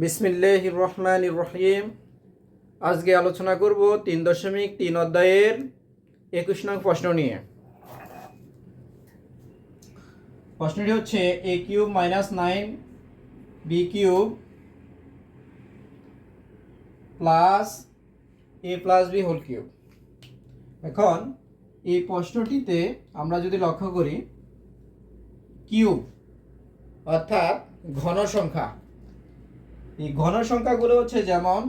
বিসমিল্লাহির রহমানির রহিম। আজকে আলোচনা করব 3.3 অধ্যায়ের 21 নং প্রশ্ন নিয়ে। প্রশ্নটি হচ্ছে a cube minus 9b cube plus a plus b whole cube. এখন এই প্রশ্নটিতে আমরা যদি লক্ষ্য করি, কিউব অর্থাৎ ঘন সংখ্যা, এই ঘন সংখ্যাগুলো হচ্ছে যেমন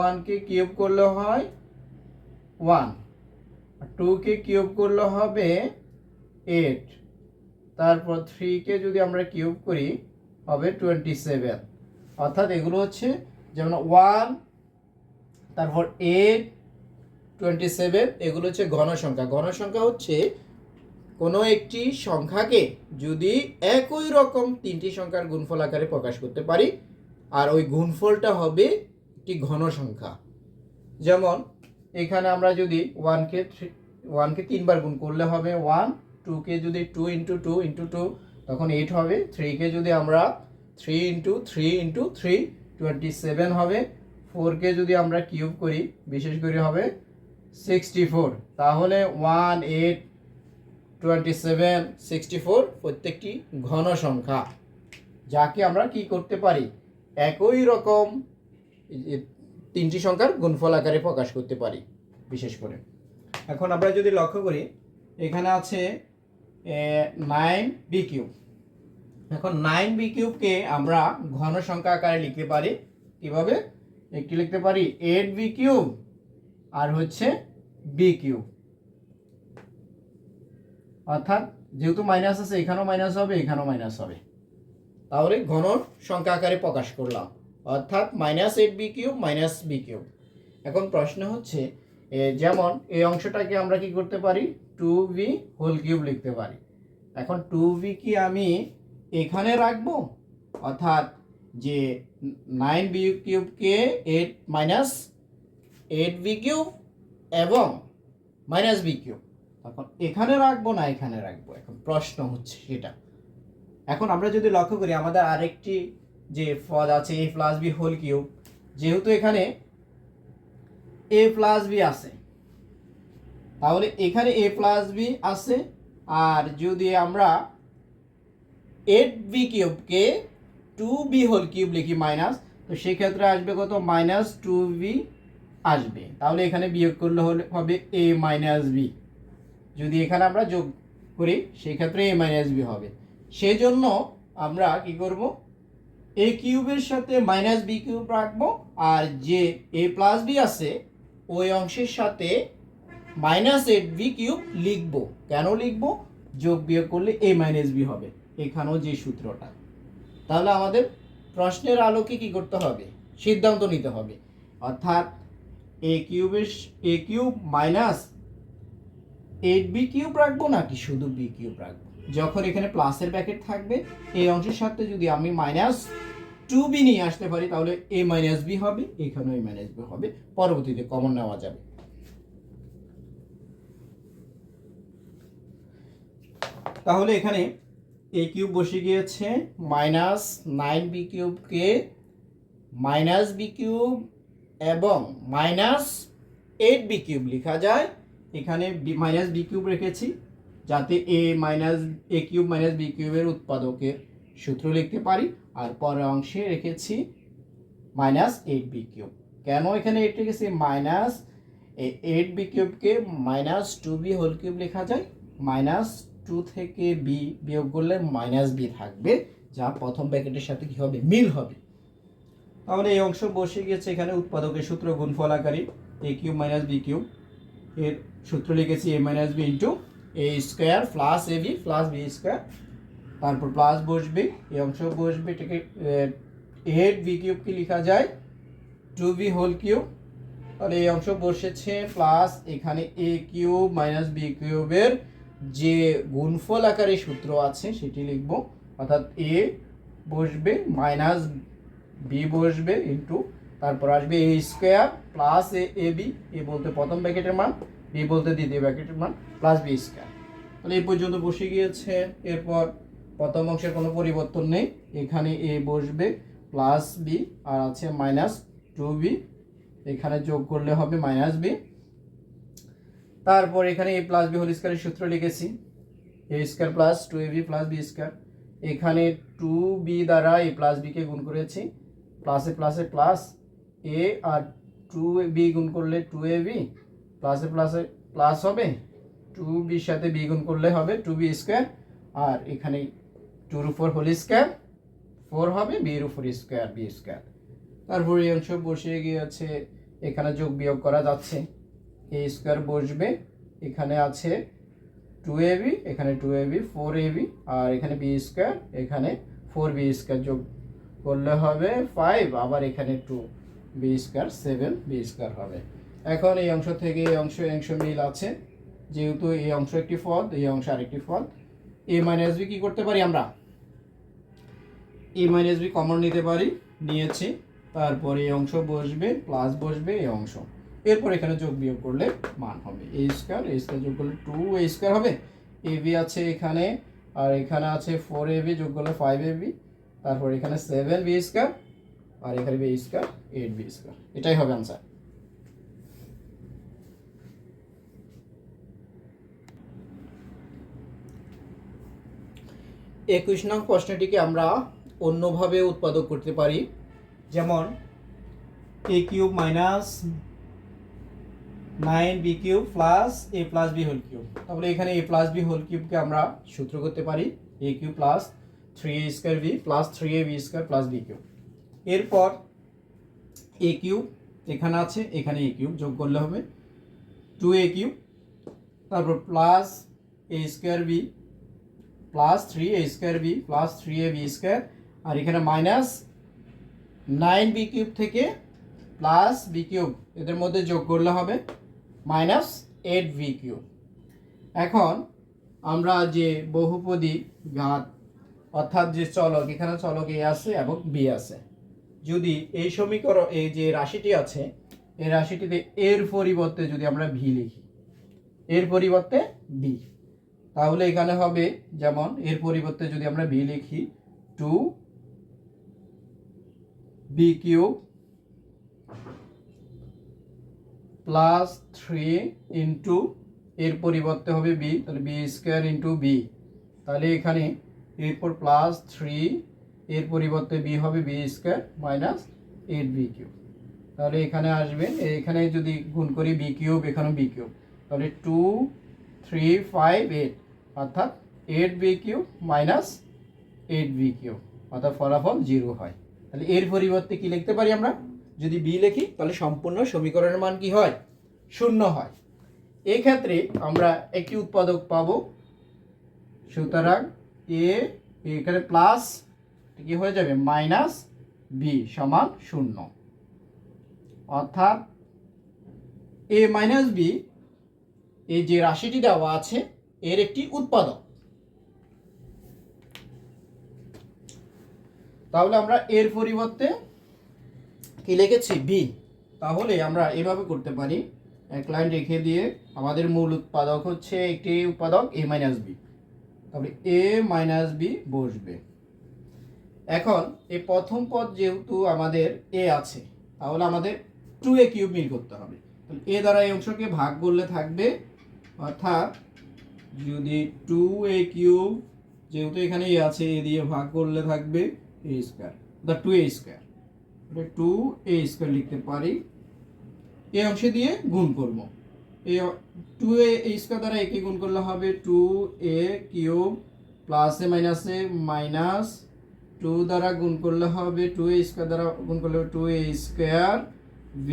1 কে কিউব করলে হয় 1, 2 কে কিউব করলে হবে 8, তারপর 3 কে যদি আমরা কিউব করি হবে 27। অর্থাৎ এগুলো হচ্ছে যেমন 1, তারপর 8, 27, এগুলো হচ্ছে ঘন সংখ্যা। ঘন সংখ্যা হচ্ছে কোনো একটি সংখ্যাকে যদি একই রকম তিনটি সংখ্যার গুণফল আকারে প্রকাশ করতে পারি, আর ওই গুণফলটা হবে একটি ঘন সংখ্যা। যেমন এখানে আমরা যদি 1 কে 3 বার গুণ করলে হবে 1, 2 কে যদি 2 ইন্টু 2 ইন্টু 2 তখন 8 হবে, 3 কে যদি আমরা 3 ইন্টু 3 ইন্টু 3 27 হবে, 4 কে যদি আমরা কিউব করি বিশেষ করে হবে 64। তাহলে 1, 8, 27, 64 প্রত্যেকটি ঘন সংখ্যা, যাকে আমরা কি করতে পারি, একই রকম তিনটি সংখ্যার গুণফল আকারে প্রকাশ করতে পারি বিশেষ করে। এখন আমরা যদি লক্ষ্য করি, এখানে আছে 9b কিউব। এখন 9b কিউবকে আমরা ঘন সংখ্যা আকারে লিখতে পারি কিভাবে? একটি লিখতে পারি 8b কিউব আর হচ্ছে b কিউব। অর্থাৎ যেহেতু মাইনাস আছে, এখানেও মাইনাস হবে, এখানেও মাইনাস হবে, তাহলে ঘন সংখ্যা আকারে প্রকাশ করলাম, অর্থাৎ -8b cube minus b cube. এখন প্রশ্ন হচ্ছে, যেমন এই অংশটাকে আমরা কি করতে পারি, 2b হোল কিউব লিখতে পারি। এখন 2b কি আমি এখানে রাখবো, অর্থাৎ যে 9b কিউবকে 8b কিউব এবং -b কিউব, এখন এখানে রাখবো না এখানে রাখবো, এখন প্রশ্ন হচ্ছে সেটা। এখন আমরা যদি লক্ষ্য করি, আমাদের আরেকটি যে পদ আছে a plus b whole cube, যেহেতু এখানে a প্লাস b আছে, তাহলে এখানে a প্লাস b আছে। আর যদি আমরা 8b কিউবকে 2b হোল কিউব লিখি মাইনাস, তো সেক্ষেত্রে আসবে কত, -2b আসবে। তাহলে এখানে বিয়োগ করলে হবে a মাইনাস b। যদি এখানে আমরা যোগ করি সেক্ষেত্রে a মাইনাস b হবে। সেই জন্য আমরা কি করব, a কিউবের সাথে -b কিউব রাখবো, আর যে a প্লাস b আছে ওই অংশের সাথে -8b কিউব লিখবো। কেন লিখবো? যোগ বিয়োগ করলে a মাইনাস b হবে, এখানেও যে সূত্রটা। তাহলে আমাদের প্রশ্নের আলোকে কি করতে হবে, সিদ্ধান্ত নিতে হবে। অর্থাৎ a cube minus 8b cube রাখবো নাকি শুধু b কিউব রাখবো। যখন এখানে প্লাসের ব্র্যাকেট থাকবে, এই অংশের সাথে যদি আমি -2b নিয়ে আসতে পারি তাহলে a মাইনাস b হবে, এখানেও a মাইনাস b হবে, পরবর্তীতে কমন নেওয়া যাবে। তাহলে এখানে a কিউব বসে গিয়েছে, -9b কিউবকে -b কিউব এবং -8b কিউব লেখা যায়। এখানে -b কিউব রেখেছি যাতে a কিউব মাইনাস b কিউবের উৎপাদকের সূত্র লিখতে পারি, আর পরের অংশে রেখেছি -8b কিউব। কেন এখানে 8 রেখেছি, -8b কিউবকে -2b হোল কিউব লেখা যায়, -2 থেকে b বিয়োগ করলে -b থাকবে, যা প্রথম ব্র্যাকেটের সাথে কি হবে, মিল হবে। তাহলে এই অংশ বসে গেছে এখানে উৎপাদকের সূত্র গুণফল আকারে a cube minus b cube, এর সূত্র লিখেছি a minus b into a square plus ab plus b square, তারপর প্লাস বসবে, এই অংশ বসবে, এটাকে 8b কিউবকে লেখা যায় 2b হোল কিউব। তাহলে এই অংশ বসেছে প্লাস, এখানে a কিউব মাইনাস b কিউবের যে গুণফল আকারে সূত্র আছে সেটি লিখব, অর্থাৎ a বসবে মাইনাস b বসবে ইন্টু, তারপর আসবে a square plus ab, a বলতে প্রথম ব্র্যাকেটের মান, b বলতে দ্বিতীয় ব্র্যাকেটের মান, প্লাস b স্কোয়ার। তাহলে এই পর্যন্ত বসে গিয়েছে। এরপর প্রথম অংশের কোনো পরিবর্তন নেই, এখানে এ বসবে প্লাস বি আর আছে মাইনাস 2b, এখানে যোগ করলে হবে মাইনাস বি। তারপর এখানে এ প্লাস বি হোল স্কয়ারের সূত্র লিখেছি, A square plus 2ab plus B square. এখানে 2b দ্বারা এ প্লাস বি কে গুণ করেছি, প্লাসে প্লাসে প্লাস এ আর 2b গুণ করলে 2ab, প্লাসে প্লাসে প্লাস হবে, 2b সাথে বি গুণ করলে হবে 2b স্কয়ার, আর এখানে 2 এর উপর হোল স্কয়ার 4 হবে, বি এর উপর স্কয়ার বি স্কয়ার। তারপর এই অংশ বসিয়ে গিয়েছে, এখানে যোগ বিয়োগ করা যাচ্ছে, এ স্কয়ার বসবে, এখানে আছে 2ab, এখানে 2ab 4ab, আর এখানে বি স্কয়ার, এখানে 4b স্কয়ার যোগ করলে হবে 5, আবার এখানে 2b স্কয়ার 7b স্কয়ার হবে। এখন এই অংশ থেকে এই অংশ মিল আছে, যেহেতু এই অংশ একটি পদ, এই অংশ আরেকটি পদ, a মাইনাস বি কি করতে পারি আমরা, a মাইনাস বি কমন নিতে পারি, নিয়েছি। তারপরে এই অংশ বসবে, প্লাস বসবে এই অংশ, এরপর এখানে যোগ বিয়োগ করলে মান হবে এ স্কয়ার যোগ করলে 2a স্কয়ার হবে, ab আছে এখানে, আর এখানে আছে 4ab যোগ করলে 5ab, তারপর এখানে 7b স্কয়ার, আর এখানে b স্কয়ার 8b স্কয়ার। এটাই হবে आंसर। 21 নং প্রশ্নটিকে আমরা অন্যভাবে উৎপাদক করতে পারি, যেমন a cube minus 9b cube plus a plus b whole cube. তাহলে এখানে a প্লাস b হোল কিউবকে আমরা সূত্র করতে পারি a cube plus 3a square b plus 3ab square plus b cube. এরপর a কিউব এখানে আছে, এখানে a কিউব যোগ করলে হবে 2a কিউব, তারপর plus a square b plus 3a square b plus 3ab square, আর এখানে মাইনাস 9b কিউব থেকে প্লাস b কিউব, এদের মধ্যে যোগ করলে হবে মাইনাস 8b কিউব। এখন আমরা যে বহুপদী ঘাত অর্থাৎ যে চলক, এখানে চলক a আছে এবং b আছে, যদি এই সমীকরণ এই যে রাশিটি আছে, এই রাশিটিতে এর পরিবর্তে যদি আমরা v লিখি, এর পরিবর্তে b, তাহলে এখানে হবে যেমন এর পরিবর্তে যদি আমরা v লিখি 2b কিউব প্লাস 3 ইন্টু এর পরিবর্তে হবে b, তাহলে b স্কয়ার ইন্টু b, তাহলে এখানে এরপর প্লাস 3 এর পরিবর্তে b হবে b square minus 8b cube, তাহলে এখানে আসবে, এখানে যদি গুণ করি b কিউব, এখানে b কিউব, তাহলে 2 3 5 8, অর্থাৎ 8b cube minus 8b cube, অর্থাৎ ফলাফল 0 হয়। তাহলে এর পরিবর্তে কি লিখতে পারি আমরা, যদি b লিখি তাহলে সম্পূর্ণ সমীকরণের মান কি হয়, 0 হয়। এই ক্ষেত্রে আমরা একটি উৎপাদক পাবো, সুতরাং a এখানে প্লাস কি হয়ে যাবে মাইনাস b সমান 0, অর্থাৎ a মাইনাস b এই যে রাশিটি দেওয়া আছে এর একটি উৎপাদক। তাহলে আমরা এর পরিবর্তে কি লিখেছি b, তাহলে আমরা এভাবে করতে পারি, এক লাইন রেখে দিয়ে আমাদের মূল উৎপাদক হচ্ছে একটি উৎপাদক a মাইনাস b, তাহলে a মাইনাস b বসবে। এখন এই প্রথম পদ যেহেতু আমাদের a আছে, তাহলে আমাদের 2a কিউব মিল করতে হবে, তাহলে a দ্বারা এই অংশকে ভাগ করলে থাকবে, অর্থাৎ যদি 2a কিউব যেহেতু এখানে a আছে, a দিয়ে ভাগ করলে থাকবে a স্কয়ার, দা 2a স্কয়ার, 2a স্কয়ার লিখতে পারি, এই অংশ দিয়ে গুণ করব, এই 2a স্কয়ার দ্বারা a কে গুণ করলে হবে 2a কিউব প্লাসে মাইনাসে মাইনাস 2 দ্বারা গুণ করলে হবে 2a স্কয়ার দ্বারা গুণ করলে হবে 2a স্কয়ার v।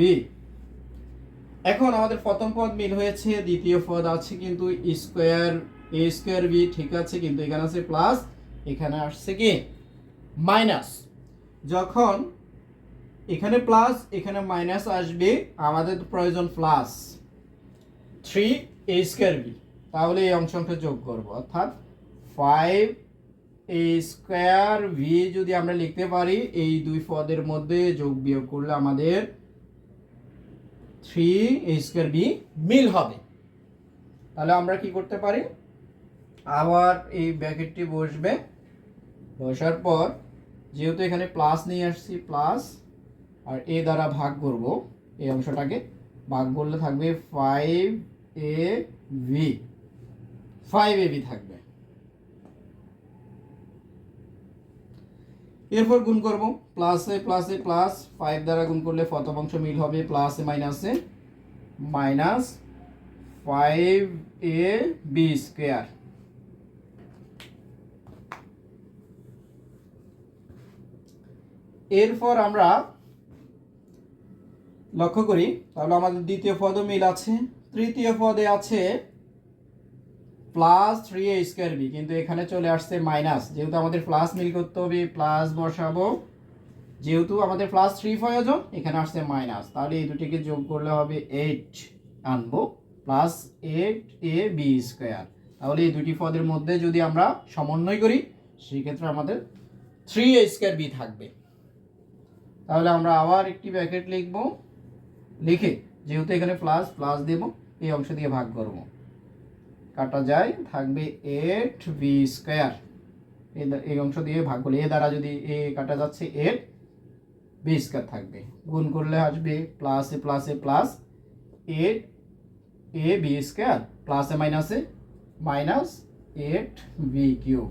এখন আমাদের প্রথম পদ মিল হয়েছে, দ্বিতীয় পদ আছে কিন্তু স্কয়ার a স্কয়ার v ঠিক আছে, কিন্তু এখানে আছে প্লাস, এখানে আসছে কি মাইনাস। যখন এখানে প্লাস এখানে মাইনাস আসবে, আমাদের প্রয়োজন প্লাস 3a স্কয়ার v, তাহলে এই অংশটা যোগ করব, অর্থাৎ 5a স্কয়ার v যদি আমরা লিখতে পারি, এই দুই পদের মধ্যে যোগ বিয়োগ করলে আমাদের 3a স্কয়ার b মিল হবে। তাহলে আমরা কি করতে পারি, আবার এই ব্র্যাকেটটি বসবে, বসার পর যেহেতু এখানে প্লাস নিয়ে আসছি প্লাস, আর এ দ্বারা ভাগ করব, এই অংশটাকে ভাগ করলে থাকবে 5ab, 5ab থাকবে। এরপর গুণ করব প্লাসে প্লাসে প্লাস, 5 দ্বারা গুণ করলে প্রথম অংশ মিল হবে, প্লাসে মাইনাসে মাইনাস 5ab স্কোয়ার। এরপর আমরা লক্ষ্য করি, তাহলে আমাদের দ্বিতীয় পদও মিল আছে, তৃতীয় পদে আছে প্লাস 3a স্কোয়ার বি, কিন্তু এখানে চলে আসছে মাইনাস, যেহেতু আমাদের প্লাস মিল করতে হবে প্লাস বসাবো, যেহেতু আমাদের প্লাস 3 প্রয়োজন এখানে আসছে মাইনাস, তাহলে এই দুটিকে যোগ করলে হবে 8 আনবো, প্লাস 8ab স্কোয়ার। তাহলে এই দুটি পদের মধ্যে যদি আমরা সমন্বয় করি সেক্ষেত্রে আমাদের 3a স্কোয়ার বি থাকবে। তাহলে আমরা আবার একটি ব্র্যাকেট লিখব, লিখে যেহেতু এখানে প্লাস প্লাস দেব, এই অংশ দিয়ে ভাগ করব, কাটা যায়, থাকবে 8b স্কোয়ার। এই অংশ দিয়ে ভাগ করলে এ দ্বারা যদি এ কাটা যাচ্ছে 8b স্কোয়ার থাকবে, গুণ করলে আসবে প্লাসে প্লাসে প্লাস 8ab স্কোয়ার, প্লাসে মাইনাসে মাইনাস 8b কিউব।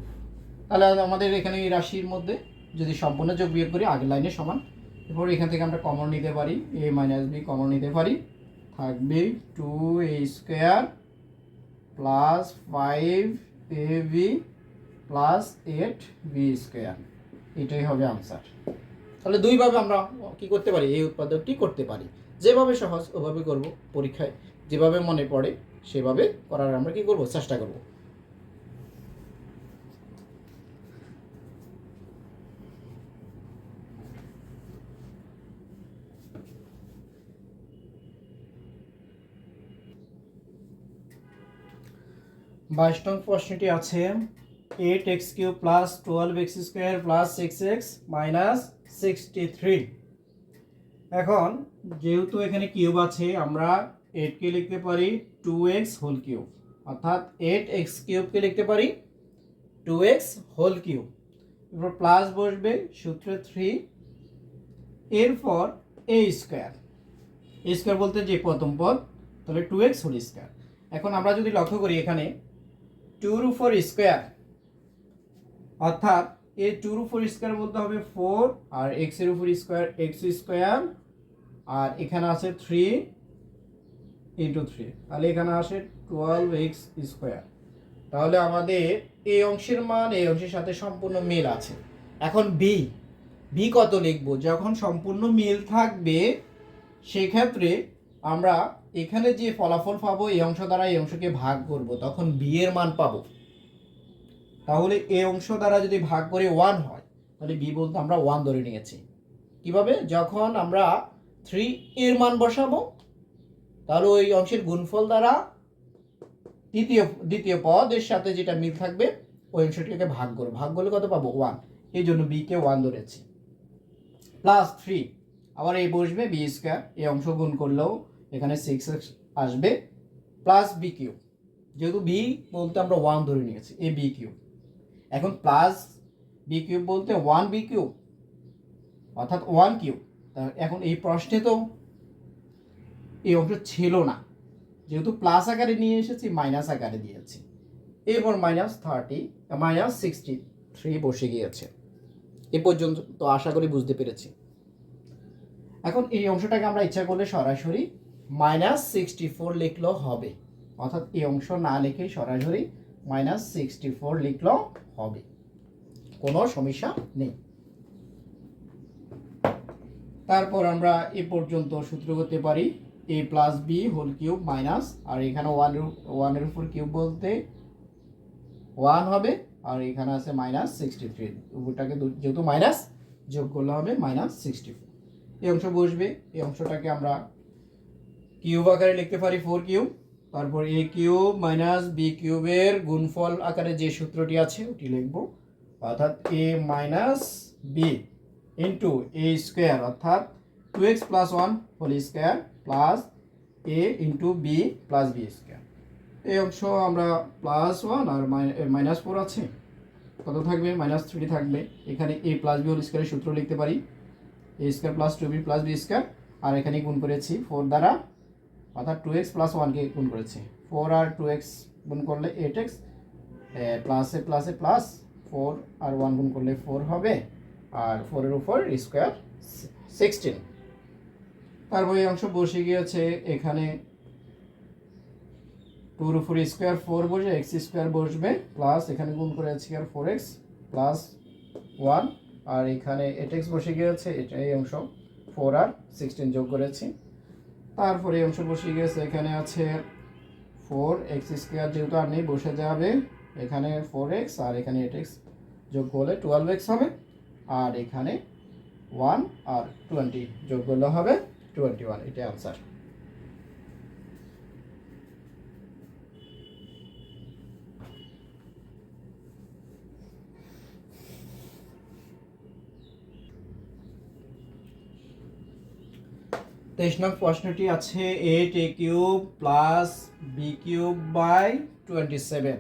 তাহলে আমাদের এখানে এই রাশির মধ্যে যদি সম্পূর্ণ যোগ বিয়োগ করি আগের লাইনের সমান। এরপর এখান থেকে আমরা কমন নিতে পারি, a মাইনাস বি কমন নিতে পারি, থাকবে 2a square plus 5ab plus 8b square, এটাই হবে আনসার। তাহলে দুইভাবে আমরা কি করতে পারি, এই উৎপাদকটি করতে পারি, যেভাবে সহজ ওভাবে করব, পরীক্ষায় যেভাবে মনে পড়ে সেভাবে করার আমরা কি করব, চেষ্টা করব। বাইশ নং প্রশ্নটি আছে 8x cube plus 12x square plus 6x minus 63। এখন যেহেতু এখানে কিউব আছে আমরা 8কে লিখতে পারি 2x হোল কিউব, অর্থাৎ 8x কিউবকে লিখতে পারি 2x হোল কিউব। এরপর প্লাস বসবে সূত্রে 3, এরপর a স্কোয়ার, a স্কোয়ার বলতে যে প্রথম পদ, তাহলে 2x হোল স্কোয়ার। এখন আমরা যদি লক্ষ্য করি এখানে 2 উপর স্কোয়ার, অর্থাৎ এই 2 উপর স্কোয়ার বলতে হবে 4, আর x এর উপর স্কোয়ার x স্কোয়ার, আর এখানে আছে 3 ইন্টু 3, তাহলে এখানে আসে 12x স্কোয়ার। তাহলে আমাদের এই অংশের মান এই অংশের সাথে সম্পূর্ণ মিল আছে। এখন বি কত লিখব, যখন সম্পূর্ণ মিল থাকবে সেক্ষেত্রে আমরা এখানে যে ফলাফল পাবো এই অংশ দ্বারা এই অংশকে ভাগ করব, তখন বি এর মান পাবো। তাহলে এই অংশ দ্বারা যদি ভাগ করে 1 হয় তাহলে বি বলতে আমরা 1 ধরে নিয়েছি। কিভাবে, যখন আমরা 3 এর মান বসাবো তাহলে ওই অংশের গুণফল দ্বারা দ্বিতীয় পদের সাথে যেটা মিল থাকবে ওই অংশটিকে ভাগ করব, ভাগ করলে কত পাবো 1, এই জন্য বি কে 1 ধরেছি। প্লাস 3, আবার এই বসবে বি স্কোয়ার, এই অংশ গুণ করলেও এখানে 6x আসবে, প্লাস বি কিউব, যেহেতু বি বলতে আমরা 1 ধরে নিয়েছি, এ বি কিউব। এখন প্লাস বি কিউব বলতে 1 বি কিউব, অর্থাৎ 1 কিউব। এখন এই প্রশ্নে তো এই অংশ ছিল না, যেহেতু প্লাস আকারে নিয়ে এসেছি মাইনাস আকারে দিয়েছি, এরপর মাইনাস 63 বসে গিয়েছে। এ পর্যন্ত তো আশা করি বুঝতে পেরেছি। এখন এই অংশটাকে আমরা ইচ্ছা করলে সরাসরি -64 লিখলেও হবে, অর্থাৎ এই অংশ না লিখে সরাসরি -64 লিখলেও হবে, কোনো সমস্যা নেই। তারপর আমরা এ পর্যন্ত সূত্র করতে পারি a plus B whole cube minus, আর এখানে 1 এর উপর কিউব বলতে 1 হবে, আর এখানে আছে -63, উপরটাকে যেহেতু মাইনাস যোগ করলে হবে -64। এই অংশ বসবে, এই অংশটাকে আমরা কিউব আকারে লিখতে পারি 4 কিউব, তারপর a কিউব মাইনাস বি কিউবের গুণফল আকারে যে সূত্রটি আছে ওটি লিখব, অর্থাৎ a minus B into a square, অর্থাৎ 2x plus 1 whole square plus a into B plus B square. এই অংশ আমরা +1 আর -4 আছে, কত থাকবে, -3 থাকবে। এখানে a প্লাস বি হোল স্কোয়ারের সূত্র লিখতে পারি, a স্কোয়ার প্লাস 2b প্লাস বি স্কোয়ার, আর এখানে গুণ করেছি 4 দ্বারা, অর্থাৎ 2x প্লাস 1কে গুণ করেছি। 4 আর 2x গুণ করলে 8x, প্লাসে প্লাসে প্লাস, 4 আর 1 গুণ করলে 4 হবে, আর 4 এর উপর স্কোয়ার 16। তারপর এই অংশ বসে গিয়েছে, এখানে 2 এর উপর স্কোয়ার 4 বসে x স্কোয়ার বসবে, প্লাস এখানে গুণ করেছি আর 4x প্লাস 1, আর এখানে 8x বসে গিয়েছে, এটা এই অংশ 4 আর 16 যোগ করেছি। তারপরে এই অংশ বসে গিয়েছে, এখানে আছে 4x স্কোয়ার, যেহেতু আর নেই বসে যাবে, এখানে 4x আর এখানে 8x যোগ করলে 12x হবে, আর এখানে 1 আর 20 যোগ করলে হবে 21। এটা আনসার। তেইশ নং প্রশ্নটি আছে 8a cube plus b cube by 27।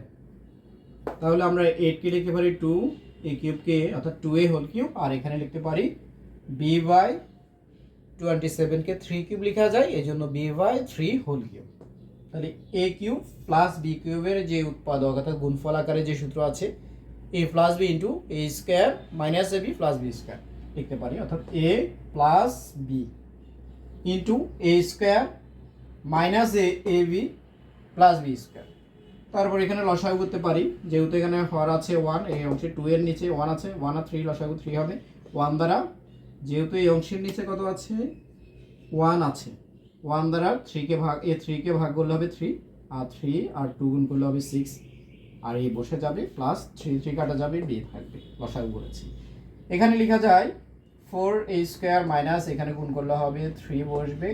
তাহলে আমরা 8কে লিখতে পারি 2, a কিউবকে অর্থাৎ 2a হোল কিউব, আর এখানে লিখতে পারি b বাই 27কে 3 কিউব লেখা যায়, এই জন্য b বাই 3 হোল কিউব। তাহলে a কিউব প্লাস b কিউবের যে উৎপাদক অর্থাৎ গুণফল আকারে যে সূত্র আছে a plus b into a square minus ab plus b square লিখতে পারি, অর্থাৎ a plus b into a square minus a b plus b square. তারপর এখানে লসাগু করতে পারি, যেহেতু এখানে হর আছে 1, এই অংশে 2 এর নিচে 1 আছে, 1 আর 3 লসাগু 3 হবে 1 দ্বারা, যেহেতু এই অংশের নিচে কত আছে 1 আছে, 1 দ্বারা 3কে ভাগ, এই 3কে ভাগ করলে হবে 3, আর 3 আর 2 গুণ করলে হবে 6, আর এই বসে যাবে প্লাস 3 কাটা যাবে, b থাকবে, লসাগু করেছি। এখানে লেখা যায় 4a স্কোয়ার মাইনাস, এখানে গুণ করলে হবে 3 বসবে,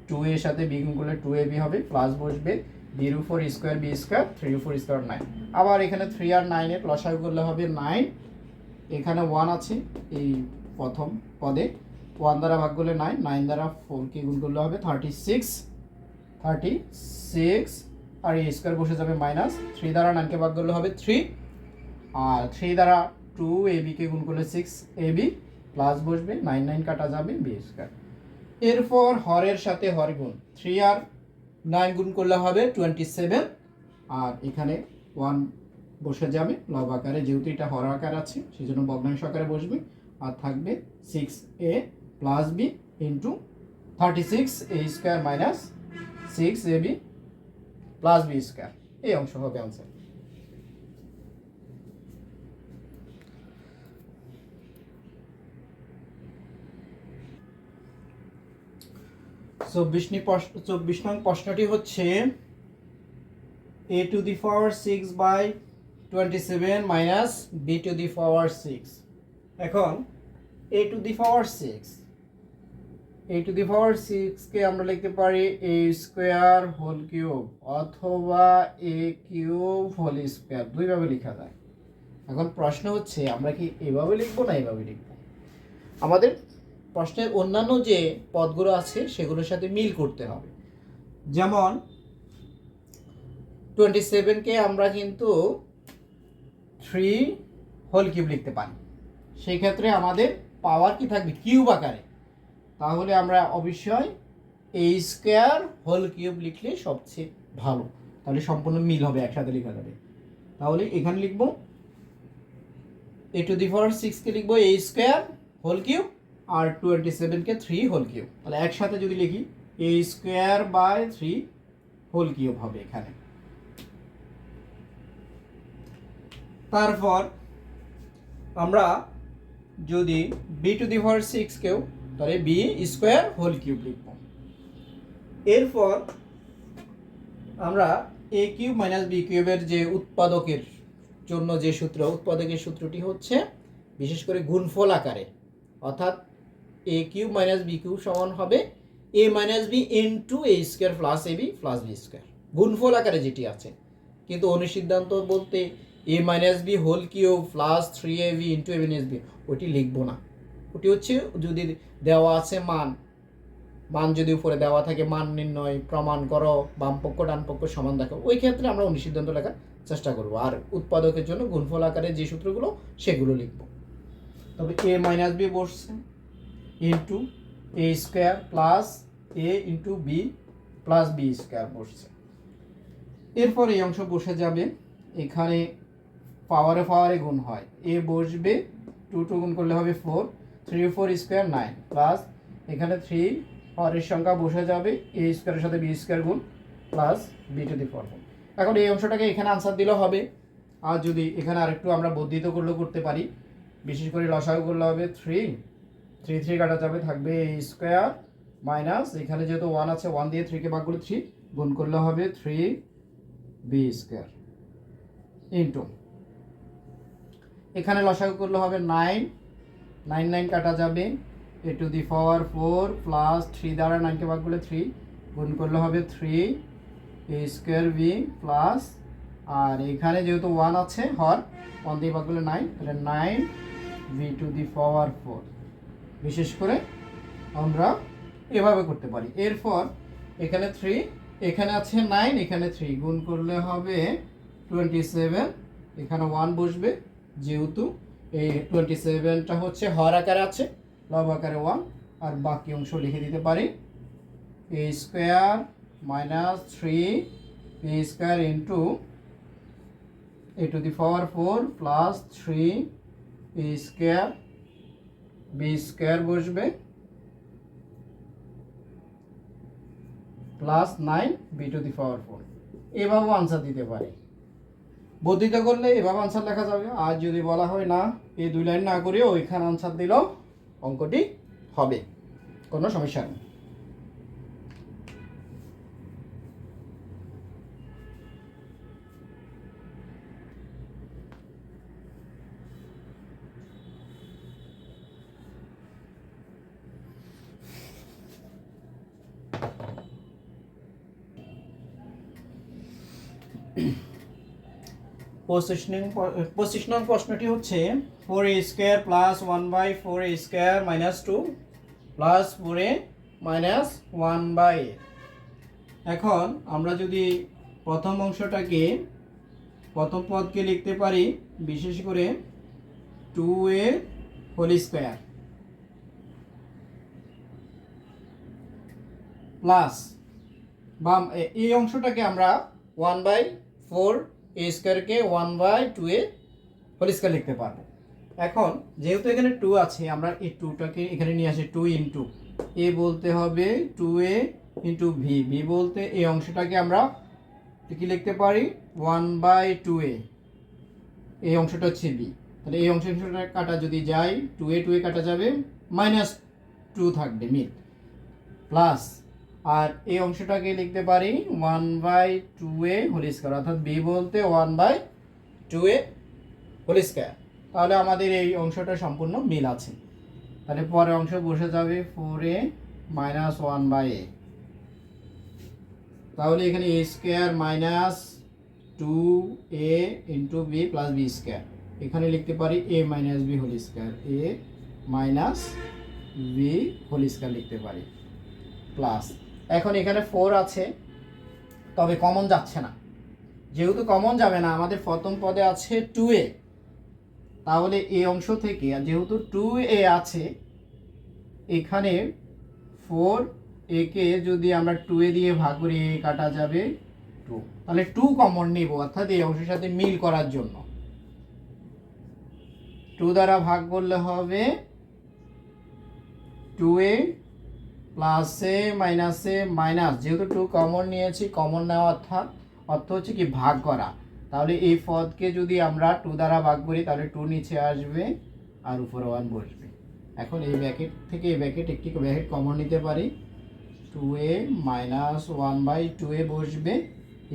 2 এর সাথে b গুণ করলে 2ab হবে, প্লাস বসবে b এর উপর স্কোয়ার b স্কোয়ার, 3 এর উপর স্কোয়ার 9, আবার এখানে 3 আর 9 এর লসাগু করলে হবে 9, এখানে 1 আছে এই প্রথম পদে, 1 দ্বারা ভাগ করলে 9, 9 দ্বারা 4কে গুণ করলে হবে 36, আর এই স্কোয়ার বসে যাবে মাইনাস, 3 দ্বারা 9কে ভাগ করলে হবে 3, আর 3 দ্বারা 2ab কে গুণ করলে 6ab, প্লাস বসবে 9 9 কাটা যাবে b স্কোয়ার। এরপর হরের সাথে হর গুণ, 3 আর 9 গুণ করলে হবে 27, আর এখানে 1 বসে যাবে লব আকারে, যেহেতু এটা হর আকার আছে সেই জন্য ভগ্নাংশ আকারে বসবে, আর থাকবে 6a plus b into 36a square minus 6ab plus b square. এই অংশ হবে আনসার। 24 নং প্রশ্নটি হচ্ছে a to the power 6 by 27 minus b to the power 6। এখন a টু দি পাওয়ার 6 কে আমরা লিখতে পারি a স্কোয়ার হোল কিউব অথবা a কিউব হোল স্কোয়ার, দুইভাবে লেখা যায়। এখন প্রশ্ন হচ্ছে আমরা কি এভাবে লিখবো না এভাবে লিখবো? আমাদের প্রশ্নের অন্যান্য যে পদগুলো আছে সেগুলোর সাথে মিল করতে হবে। যেমন 27কে আমরা কিন্তু 3 হোল কিউব লিখতে পারি, সেই ক্ষেত্রে আমাদের পাওয়ার কি থাকবে কিউব আকারে, তাহলে আমরা অবশ্যই a স্কোয়ার হোল কিউব লিখলে সবচেয়ে ভালো, তাহলে সম্পূর্ণ মিল হবে, একসাথে লেখা যাবে। তাহলে এখানে লিখবো a টু দি পাওয়ার 6 কে লিখবো a স্কোয়ার হোল কিউব, আর 27কে 3 হোল কিউব, তাহলে একসাথে যদি লিখি a square by 3 whole cube হবে এখানে। তারপর আমরা যদি b টু দি পাওয়ার 6 কেও, তাহলে b স্কোয়ার হোল কিউব লিখব। এরপর আমরা a কিউব মাইনাস b কিউবের যে উৎপাদকের জন্য যে সূত্র, উৎপাদকের সূত্রটি হচ্ছে বিশেষ করে গুণফল আকারে, অর্থাৎ a cube minus b cube সমান হবে a minus b into a square plus ab plus b square, গুণফল আকারে যেটি আছে। কিন্তু অনুসিদ্ধান্ত বলতে a minus b whole cube plus 3ab into a minus b, ওটি লিখবো না। ওটি হচ্ছে যদি দেওয়া আছে মান যদি উপরে দেওয়া থাকে মান নির্ণয় প্রমাণ করো, বাম পক্ষ ডান পক্ষ সমান দেখো, ওই ক্ষেত্রে আমরা অনুসিদ্ধান্ত লেখার চেষ্টা করব, আর উৎপাদকের জন্য গুণফল আকারে যে সূত্রগুলো সেগুলো লিখব। তবে এ মাইনাস বি বসছে into A square plus A into B plus B square বসছে। এরপর এই অংশ বসে যাবে, এখানে পাওয়ারে পাওয়ারে গুণ হয়, এ বসবে, 2 গুণ করলে হবে 4, 3 4 স্কোয়ার 9 প্লাস এখানে 3 পাওয়ারের সংখ্যা বসে যাবে, এ স্কোয়ারের সাথে বি স্কোয়ার গুণ প্লাস বি টু দি 4 গুণ। এখন এই অংশটাকে এখানে আনসার দিলেও হবে, আর যদি এখানে আরেকটু আমরা বর্ধিত করলেও করতে পারি, বিশেষ করে লসাগু করলে হবে 3 3 কাটা যাবে, থাকবে এ স্কোয়ার মাইনাস এখানে যেহেতু 1 আছে 1 দিয়ে 3 কে ভাগ করলে 3 গুণ করলে হবে 3 বি স্কোয়ার ইন্টু এখানে লসাগু করলে হবে 9 9 কাটা যাবে, এ টু দি পাওয়ার 4 প্লাস 3 দ্বারা 9 কে ভাগ করলে 3 গুণ করলে হবে 3 এ স্কোয়ার বি প্লাস, আর এখানে যেহেতু 1 আছে হর 1 দিয়ে ভাগ করলে 9, তাহলে 9 বি টু দি পাওয়ার 4। বিশেষ করে আমরা এভাবে করতে পারি। এরপর এখানে 3, এখানে আছে 9, এখানে 3 গুণ করলে হবে 27, এখানে 1 বসবে, যেহেতু এই 27টা হচ্ছে হর আকারে আছে, লব আকারে 1, আর বাকি অংশ লিখে দিতে পারি A square minus 3 A square into A to the power 4 plus 3 A square B square বসবে plus 9 B to the power 4। এভাবেও আনসার দিতে পারি, বর্ধিত করলে এভাবে আনসার লেখা যাবে, আর যদি বলা হয় না এই 2 লাইন না করেও ওইখানে আনসার দিলেও অঙ্কটি হবে, কোনো সমস্যা নেই। পঁচিশ নং প্রশ্নটি হচ্ছে 4a square plus 1/4a square minus 2 plus 4a minus 1/a। এখন আমরা যদি প্রথম অংশটাকে, প্রথম পদকে লিখতে পারি বিশেষ করে 2a হোল স্কোয়ার প্লাস, বা এই অংশটাকে আমরা 1/4 এ স্কোয়ারকে 1/2a হোল স্কোয়ার লিখতে পারবো। এখন যেহেতু এখানে 2 আছে, আমরা এই 2টাকে এখানে নিয়ে আসি, 2 ইন্টু এ বলতে হবে 2a ইন্টু ভি, ভি বলতে এই অংশটাকে আমরা কি লিখতে পারি 1/2a, এই অংশটা হচ্ছে বি, তাহলে এই অংশটা কাটা যদি যায় 2a কাটা যাবে, মাইনাস 2 থাকবে মিল, প্লাস আর এই অংশটাকে লিখতে পারি 1/2a হোল স্কয়ার, অর্থাৎ b বলতে 1/2a হোল স্কয়ার। তাহলে আমাদের এই অংশটা সম্পূর্ণ মিল আছে। তাহলে পরের অংশ বসে যাবে 4a মাইনাস 1/a, তাহলে এখানে a square minus 2a into b plus b square, এখানে লিখতে পারি a minus b whole square, a minus b whole square লিখতে পারি প্লাস। এখন এখানে 4 আছে, তবে কমন যাচ্ছে না, যেহেতু কমন যাবে না আমাদের প্রথম পদে আছে 2a, তাহলে এই অংশ থেকে যেহেতু 2a আছে, এখানে 4a কে যদি আমরা 2a দিয়ে ভাগ করি a কাটা যাবে 2, তাহলে 2 কমন নিব, অর্থাৎ এই অংশের সাথে মিল করার জন্য 2 দ্বারা ভাগ করলে হবে 2a প্লাসে মাইনাসে মাইনাস, যেহেতু 2 কমন নিয়েছি, কমন নেওয়া অর্থ হচ্ছে কি ভাগ করা, তাহলে এই পদকে যদি আমরা 2 দ্বারা ভাগ করি তাহলে 2 নিচে আসবে আর উপরে 1 বসবে। এখন এই ব্র্যাকেট থেকে এই ব্র্যাকেট একটি ব্র্যাকেট কমন নিতে পারি, 2a মাইনাস 1/2a বসবে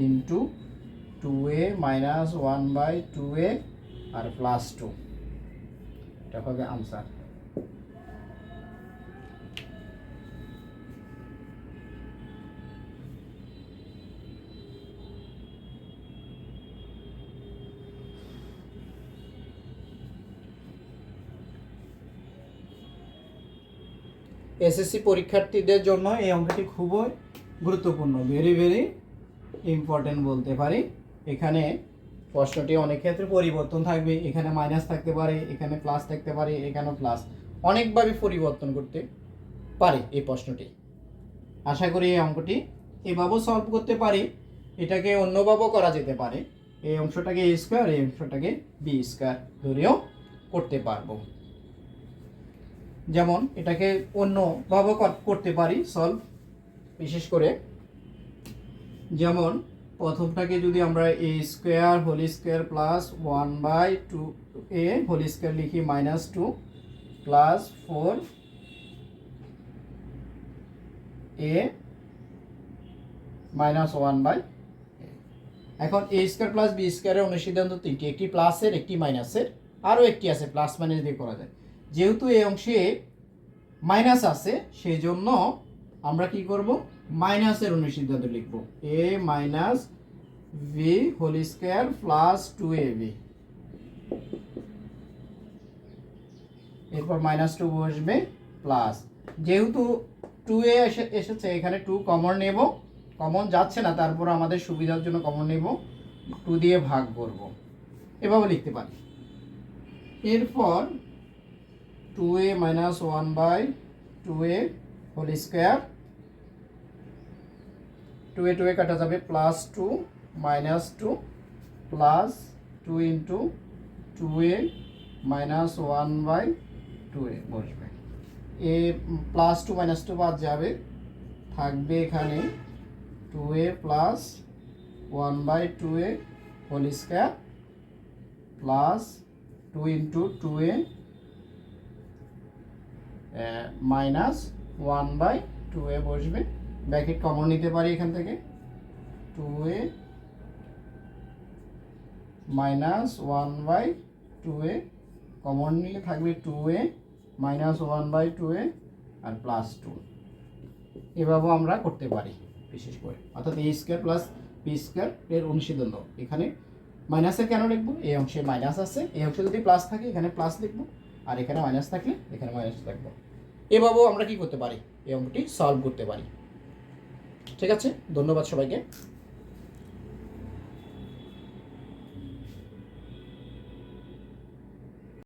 ইন্টু 2a মাইনাস 1/2a আর প্লাস 2, এটা হবে আনসার। এসএসসি পরীক্ষার্থীদের জন্য এই অঙ্কটি খুবই গুরুত্বপূর্ণ, ভেরি ভেরি ইম্পর্টেন্ট বলতে পারি। এখানে প্রশ্নটি অনেক ক্ষেত্রে পরিবর্তন থাকবে, এখানে মাইনাস থাকতে পারে, এখানে প্লাস থাকতে পারে, এখানেও প্লাস, অনেকভাবে পরিবর্তন করতে পারে এই প্রশ্নটি। আশা করি এই অঙ্কটি এভাবেও সলভ করতে পারি, এটাকে অন্যভাবেও করা যেতে পারে, এই অংশটাকে এ স্কোয়ার, এই অংশটাকে বি স্কোয়ার ধরেও করতে পারবো। যেমন এটাকে অন্যভাবেও করতে পারি সলভ, বিশেষ করে যেমন প্রথমটাকে যদি আমরা এ স্কোয়ার হোল স্কোয়ার প্লাস 1/2 এ হোল স্কোয়ার লিখি -2 প্লাস 4 এ -1/, এখন এ স্কোয়ার প্লাস বি স্কোয়ারের অনুসিদ্ধান্ত তিনটি, একটি প্লাসের, একটি মাইনাসের, আরও একটি আছে প্লাস মাইনাস দিয়ে করা যায়। যেহেতু এই অংশে মাইনাস আছে সেই জন্য আমরা কি করব, মাইনাসের অনুসিদ্ধান্ত লিখব, A minus B whole square plus 2ab, এরপর -2 বসবে প্লাস, যেহেতু 2a এসেছে এখানে 2 কমন নেব, কমন যাচ্ছে না তারপর আমাদের সুবিধার জন্য কমন নেব, 2 দিয়ে ভাগ করব, এভাবে লিখতে পারি। এরপর 2a - 1/2a whole square, 2a কাটা যাবে +2 -2 প্লাস 2 ইন্টু 2a - 1/2a বসবে, এ +2 -2 বাদ যাবে, থাকবে এখানে 2a plus 1/2a whole square plus 2 into 2a -1/2a বসবে, ব্র্যাকেট কমন নিতে পারি এখান থেকে, 2a -1/2a কমন নিলে থাকবে 2a -1/2a আর +2, এভাবেও আমরা করতে পারি বিশেষ করে, অর্থাৎ এ স্কোয়ার প্লাস বি স্কোয়ার এর অনুসিদ্ধান্ত। এখানে মাইনাসের কেন লিখবো, এই অংশে মাইনাস আছে, এই অংশে যদি প্লাস থাকে এখানে প্লাস লিখবো, আর এখানে মাইনাস থাকলে এখানে মাইনাস লিখবো, এভাবেও আমরা কি করতে পারি, এই অঙ্কটি সলভ করতে পারি। ঠিক আছে, ধন্যবাদ সবাইকে।